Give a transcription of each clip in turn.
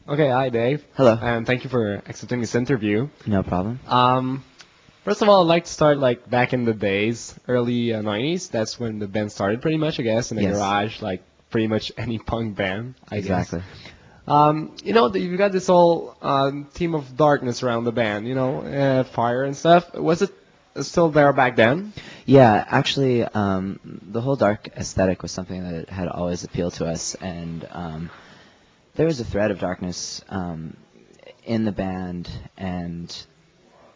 Okay, hi Dave. Hello. And thank you for accepting this interview. No problem. First of all, I'd like to start like back in the days, early 90s. That's when the band started pretty much, I guess, in a Yes. garage, like pretty much any punk band, I guess. Exactly. You've got this whole team of darkness around the band, fire and stuff. Was it still there back then? Yeah, actually, the whole dark aesthetic was something that had always appealed to us, and there was a thread of darkness in the band, and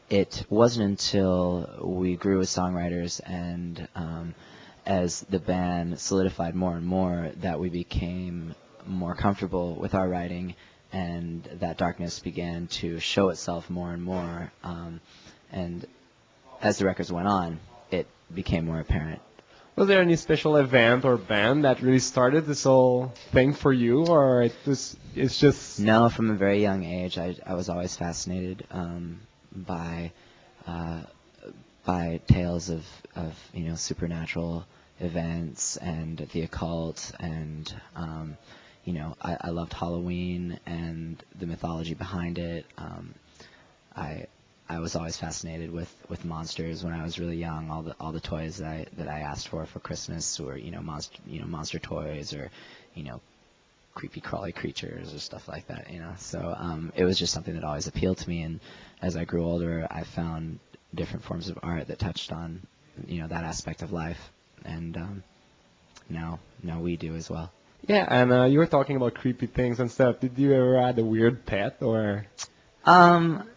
it wasn't until we grew as songwriters and as the band solidified more and more that we became more comfortable with our writing, and that darkness began to show itself more and more. And as the records went on, it became more apparent. Was there any special event or band that really started this whole thing for you, or it's just... No, from a very young age, I was always fascinated by uh, by tales of supernatural events and the occult, and I loved Halloween and the mythology behind it. I I was always fascinated with monsters when I was really young. All the toys that I asked for Christmas were monster toys, or creepy crawly creatures or stuff like that. So it was just something that always appealed to me. And as I grew older, I found different forms of art that touched on that aspect of life. And now we do as well. Yeah, and you were talking about creepy things and stuff. Did you ever had a weird pet or? Um,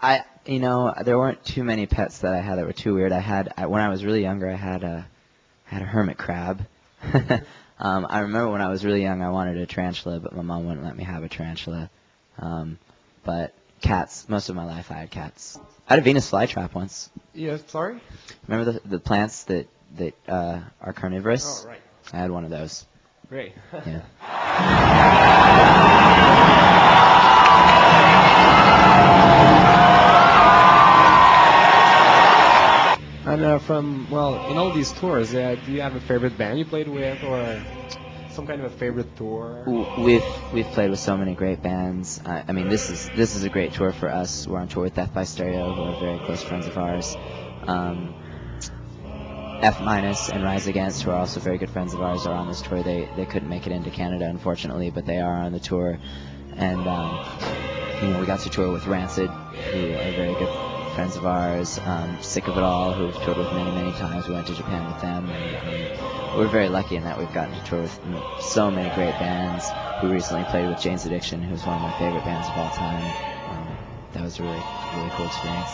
there weren't too many pets that I had that were too weird. When I was really younger, I had a hermit crab. I remember when I was really young, I wanted a tarantula, but my mom wouldn't let me have a tarantula. But cats, most of my life I had cats. I had a Venus flytrap once. Yeah, sorry? Remember the plants that are carnivorous? Oh, right. I had one of those. Great. Yeah. And in all these tours, do you have a favorite band you played with, or some kind of a favorite tour? We've played with so many great bands. I mean, this is a great tour for us. We're on tour with Death by Stereo, who are very close friends of ours. F- and Rise Against, who are also very good friends of ours, are on this tour. They couldn't make it into Canada, unfortunately, but they are on the tour. And we got to tour with Rancid, who are very good friends of ours. Sick of It All, who we've toured with many, many times. We went to Japan with them, and we're very lucky in that we've gotten to tour with so many great bands. We recently played with Jane's Addiction, who's one of my favorite bands of all time. That was a really, really cool experience.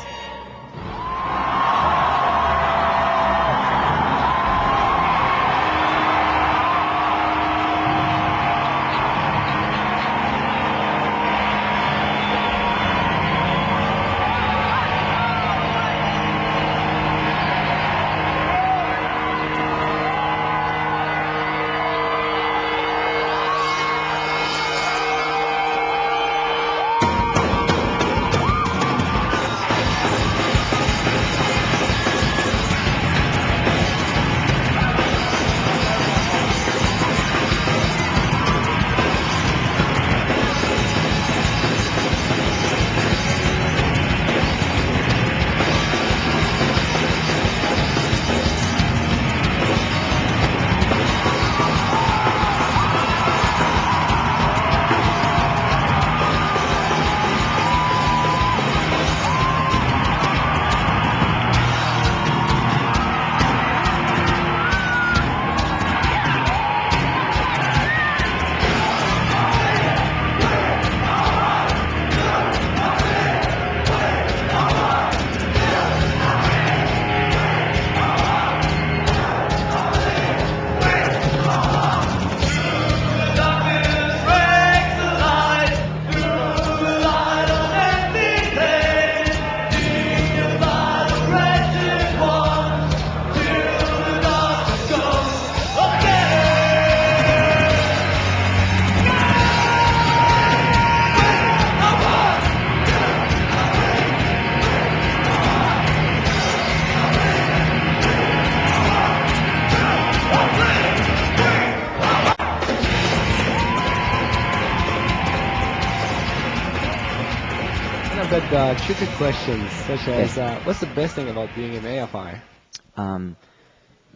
got tricky questions, such as what's the best thing about being in AFI?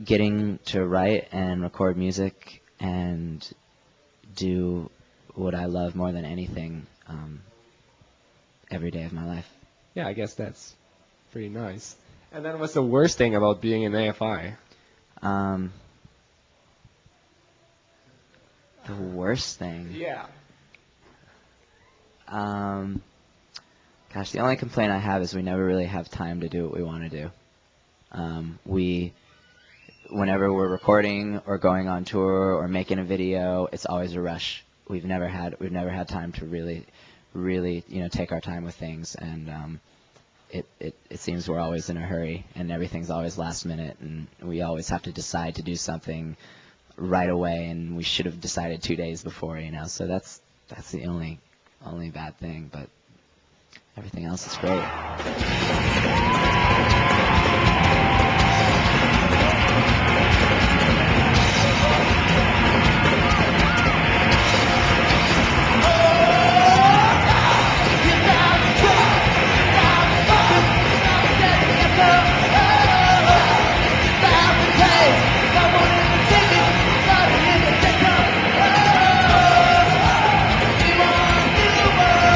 Getting to write and record music and do what I love more than anything every day of my life. Yeah, I guess that's pretty nice. And then what's the worst thing about being in AFI? The worst thing. Yeah. Gosh, the only complaint I have is we never really have time to do what we want to do. Whenever we're recording or going on tour or making a video, it's always a rush. We've never had time to really, take our time with things, and it seems we're always in a hurry, and everything's always last minute, and we always have to decide to do something right away, and we should have decided 2 days before, So that's the only bad thing, but everything else is great.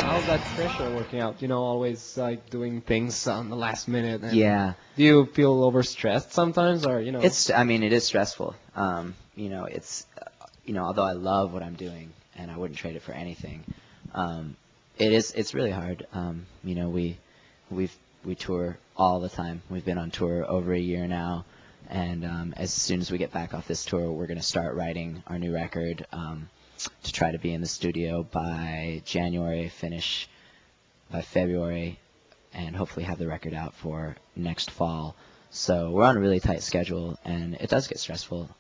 How's that pressure working out? Always like doing things on the last minute. And Yeah. Do you feel overstressed sometimes, or It is stressful. It's although I love what I'm doing and I wouldn't trade it for anything, it's really hard. We tour all the time. We've been on tour over a year now, and as soon as we get back off this tour, we're going to start writing our new record to try to be in the studio by January, finish by February, and hopefully have the record out for next fall. So we're on a really tight schedule, and it does get stressful.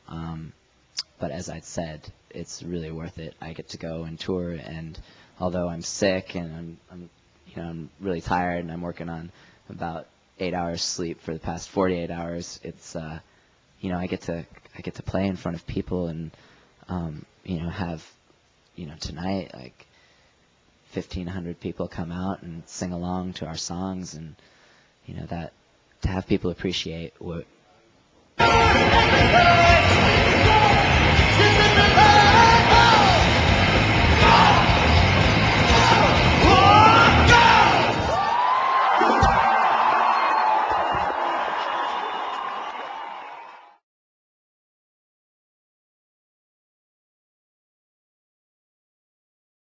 But as I said, it's really worth it. I get to go and tour, and although I'm sick and I'm really tired, and I'm working on about 8 hours sleep for the past 48 hours, it's I get to play in front of people and have tonight like 1,500 people come out and sing along to our songs, and that to have people appreciate what